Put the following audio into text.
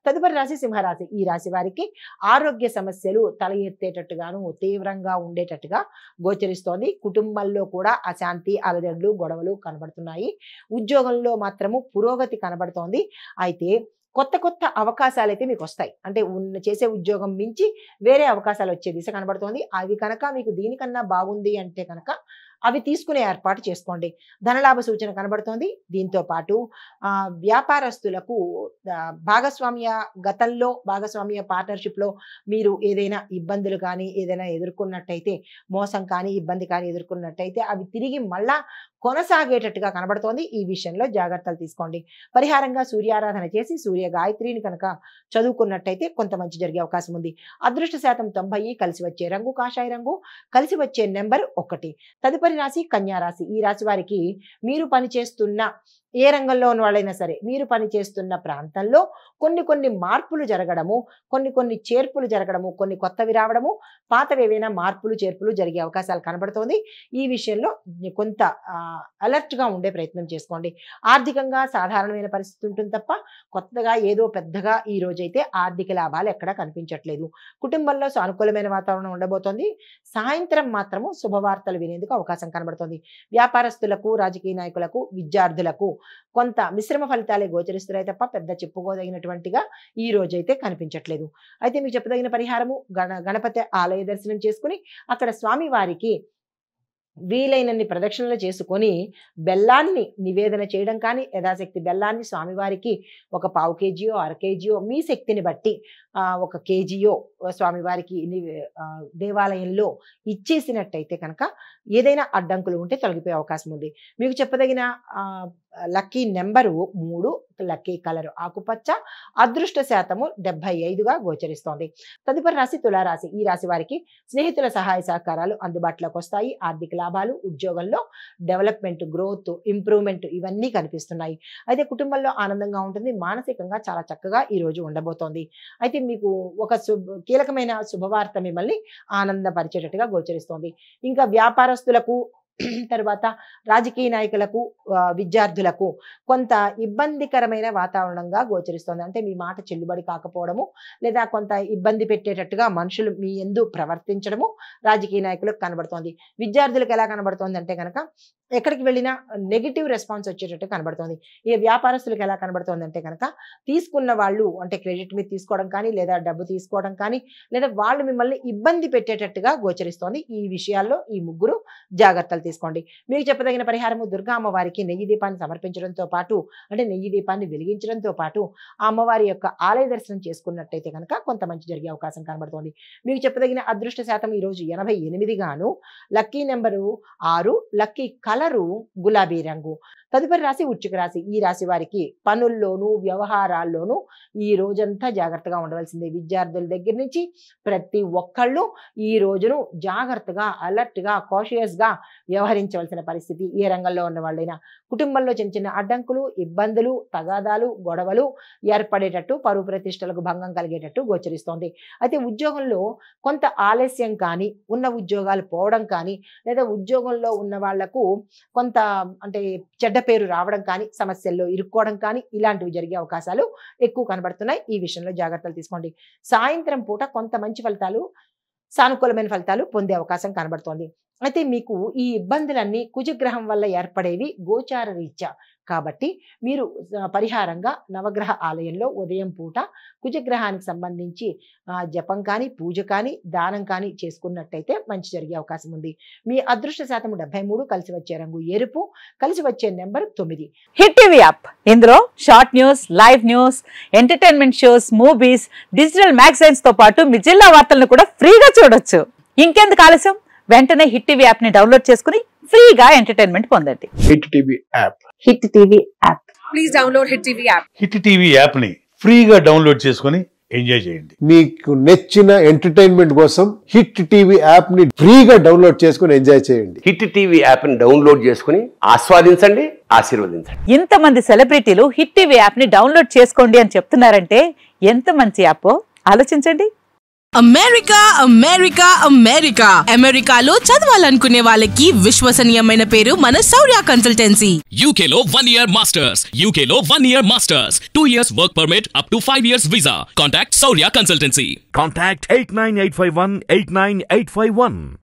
తదుపరి రాశి సింహరాశి. ఈ రాశి వారికి ఆరోగ్య సమస్యలు తల ఎత్తేటట్టుగాను తీవ్రంగా ఉండేటట్టుగా గోచరిస్తోంది. కుటుంబంలో కూడా అశాంతి, అలజడులు, గొడవలు కనబడుతున్నాయి. ఉద్యోగంలో మాత్రము పురోగతి కనబడుతోంది. అయితే కొత్త కొత్త అవకాశాలు అయితే మీకు వస్తాయి. అంటే చేసే ఉద్యోగం మించి వేరే అవకాశాలు వచ్చే దిశ కనబడుతోంది. అవి కనుక మీకు దీనికన్నా బాగుంది అంటే కనుక అవి తీసుకునే ఏర్పాటు చేసుకోండి. ధనలాభ సూచన కనబడుతోంది. దీంతో పాటు వ్యాపారస్తులకు గతంలో భాగస్వామ్య పార్ట్నర్షిప్లో మీరు ఏదైనా ఇబ్బందులు కానీ ఏదైనా ఎదుర్కొన్నట్టయితే, మోసం కానీ ఇబ్బంది కానీ ఎదుర్కొన్నట్టయితే అవి తిరిగి మళ్ళా కొనసాగేటట్టుగా కనబడుతోంది. ఈ విషయంలో జాగ్రత్తలు తీసుకోండి. పరిహారంగా సూర్యారాధన చేసి సూర్య గాయత్రిని కనుక చదువుకున్నట్టయితే కొంత మంచి జరిగే అవకాశం ఉంది. అదృష్ట శాతం 90. కలిసి వచ్చే రంగు కాషాయ రంగు. కలిసి వచ్చే నెంబర్ 1. తదుపరి రాశి కన్యా రాశి. ఈ రాశి వారికి మీరు పనిచేస్తున్న ఏ రంగంలో ఉన్న వాళ్ళైనా సరే మీరు పనిచేస్తున్న ప్రాంతంలో కొన్ని మార్పులు జరగడము, కొన్ని చేర్పులు జరగడము, కొన్ని కొత్తవి రావడము, పాతవి ఏవైనా మార్పులు చేర్పులు జరిగే అవకాశాలు కనబడుతోంది. ఈ విషయంలో కొంత అలర్ట్గా ఉండే ప్రయత్నం చేసుకోండి. ఆర్థికంగా సాధారణమైన పరిస్థితి ఉంటుంది తప్ప కొత్తగా ఏదో పెద్దగా ఈ రోజైతే ఆర్థిక లాభాలు ఎక్కడా కనిపించట్లేదు. కుటుంబంలో సానుకూలమైన వాతావరణం ఉండబోతోంది. సాయంత్రం మాత్రము శుభవార్తలు వినేందుకు అవకాశం కనబడుతోంది. వ్యాపారస్తులకు, రాజకీయ నాయకులకు, విద్యార్థులకు కొంత మిశ్రమ ఫలితాలే గోచరిస్తున్నాయి తప్ప పెద్ద చెప్పుకోదగినటువంటిగా ఈ రోజైతే కనిపించట్లేదు. అయితే మీకు చెప్పదగిన పరిహారము గణపతి ఆలయ దర్శనం చేసుకుని అక్కడ స్వామి వారికి వీలైనన్ని ప్రదక్షిణలు చేసుకొని బెల్లాన్ని నివేదన చేయడం కానీ, యథాశక్తి బెల్లాన్ని స్వామివారికి ఒక 1/4 కేజీయో 1/2 కేజీయో మీ శక్తిని బట్టి 1 కేజీయో స్వామివారికి దేవాలయంలో ఇచ్చేసినట్టయితే కనుక ఏదైనా అడ్డంకులు ఉంటే తొలగిపోయే అవకాశం ఉంది. మీకు చెప్పదగిన లక్కీ నెంబరు 3. లక్కీ కలర్ ఆకుపచ్చ. అదృష్ట శాతము 75గా గోచరిస్తోంది. తదుపరి రాశి తులారాశి. ఈ రాశి వారికి స్నేహితుల సహాయ సహకారాలు అందుబాటులోకి వస్తాయి. ఆర్థిక లాభాలు, ఉద్యోగంలో డెవలప్మెంట్, గ్రోత్, ఇంప్రూవ్మెంట్ ఇవన్నీ కనిపిస్తున్నాయి. అయితే కుటుంబంలో ఆనందంగా ఉంటుంది. మానసికంగా చాలా చక్కగా ఈ రోజు ఉండబోతోంది. అయితే మీకు ఒక కీలకమైన శుభవార్త మిమ్మల్ని ఆనందపరిచేటట్టుగా గోచరిస్తోంది. ఇంకా వ్యాపారస్తులకు, తర్వాత రాజకీయ నాయకులకు, విద్యార్థులకు కొంత ఇబ్బందికరమైన వాతావరణంగా గోచరిస్తోంది. అంటే మీ మాట చెల్లుబడి కాకపోవడము, లేదా కొంత ఇబ్బంది పెట్టేటట్టుగా మనుషులు మీ యందు ప్రవర్తించడము రాజకీయ నాయకులకు కనబడుతోంది. విద్యార్థులకు ఎలా కనబడుతోంది అంటే కనుక ఎక్కడికి వెళ్ళినా నెగిటివ్ రెస్పాన్స్ వచ్చేటట్టు కనబడుతోంది. ఈ వ్యాపారస్తులకు ఎలా కనబడుతోంది అంటే కనుక తీసుకున్న వాళ్ళు అంటే క్రెడిట్ మీద తీసుకోవడం కానీ, లేదా డబ్బు తీసుకోవడం కానీ, లేదా వాళ్ళు మిమ్మల్ని ఇబ్బంది పెట్టేటట్టుగా గోచరిస్తోంది. ఈ విషయాల్లో ఈ ముగ్గురు జాగ్రత్తలు తీసుకోండి. మీకు చెప్పదగిన పరిహారము దుర్గా అమ్మవారికి నెయ్యి దీపాన్ని సమర్పించడంతో పాటు, అంటే నెయ్యి దీపాన్ని వెలిగించడంతో పాటు ఆ అమ్మవారి యొక్క ఆలయ దర్శనం చేసుకున్నట్టయితే కనుక కొంత మంచి జరిగే అవకాశం కనబడుతోంది. మీకు చెప్పదగిన అదృష్ట శాతం ఈరోజు 88 గాను. Lucky number 6. లక్కీ కలరు గులాబీ రంగు. తదుపరి రాశి వృశ్చిక రాశి. ఈ రాశి వారికి పనుల్లోనూ వ్యవహారాల్లోనూ ఈ రోజంతా జాగ్రత్తగా ఉండవలసిందే. విద్యార్థుల దగ్గర నుంచి ప్రతి ఒక్కళ్ళు ఈ రోజును జాగ్రత్తగా, అలర్ట్గా, కాషియస్గా వ్యవహరించవలసిన పరిస్థితి. ఏ రంగంలో ఉన్న వాళ్ళైనా కుటుంబంలో చిన్న చిన్న అడ్డంకులు, ఇబ్బందులు, తగాదాలు, గొడవలు ఏర్పడేటట్టు, పరువు ప్రతిష్టలకు భంగం కలిగేటట్టు గోచరిస్తోంది. అయితే ఉద్యోగంలో కొంత ఆలస్యం కానీ, ఉన్న ఉద్యోగాలు పోవడం కానీ, లేదా ఉద్యోగంలో ఉన్న వాళ్లకు కొంత అంటే చెడ్డ పేరు రావడం కానీ, సమస్యల్లో ఇరుక్కోవడం కానీ ఇలాంటివి జరిగే అవకాశాలు ఎక్కువ కనబడుతున్నాయి. ఈ విషయంలో జాగ్రత్తలు తీసుకోండి. సాయంత్రం పూట కొంత మంచి ఫలితాలు, సానుకూలమైన ఫలితాలు పొందే అవకాశం కనబడుతోంది. అయితే మీకు ఈ ఇబ్బందులన్నీ కుజగ్రహం వల్ల ఏర్పడేవి గోచార రీత్యా. కాబట్టి మీరు పరిహారంగా నవగ్రహ ఆలయంలో ఉదయం పూట కుజగ్రహానికి సంబంధించి జపం కానీ, పూజ కానీ, దానం కానీ చేసుకున్నట్టయితే మంచి జరిగే అవకాశం ఉంది. మీ అదృష్ట శాతం 73. కలిసి వచ్చే రంగు ఎరుపు. కలిసి వచ్చే నెంబర్ 9. Hit TV app. ఇందులో short news, live news, entertainment shows, movies, digital magazines తో పాటు మీ జిల్లా వార్తలను కూడా ఫ్రీగా చూడొచ్చు. ఇంకెందుకు ఆలస్యం? వెంటనే హిట్ టీవీ యాప్ ని డౌన్లోడ్ చేసుకుని ఫ్రీగా ఎంటర్టైన్మెంట్ పొందండి. Hit TV app. Hit TV app. Please download hit TV app. Hit TV app ని ఫ్రీగా డౌన్లోడ్ చేసుకుని ఎంజాయ్ చేయండి. మీకు నచ్చిన ఎంటర్టైన్మెంట్ కోసం హిట్ టీవీ యాప్ ని ఫ్రీగా డౌన్లోడ్ చేసుకుని ఎంజాయ్ చేయండి. హిట్ టీవీ యాప్ ని డౌన్లోడ్ చేసుకుని ఆస్వాదించండి, ఆశీర్వదించండి. ఇంతమంది సెలబ్రిటీలు హిట్ టీవీ యాప్ ని డౌన్లోడ్ చేసుకోండి అని చెప్తున్నారంటే ఎంత మంచి యాప్ ఆలోచించండి. అమెరికా అమెరికా అమెరికా అమెరికాలో చదవాలనుకునే వాళ్ళకి విశ్వసనీయమైన పేరు మన శౌర్య కన్సల్టెన్సీ. UK లో 1 year masters. UK లో 1 year masters. 2 years work permit up to 5 years visa. Contact Saurya Consultancy. Contact 89851 89851.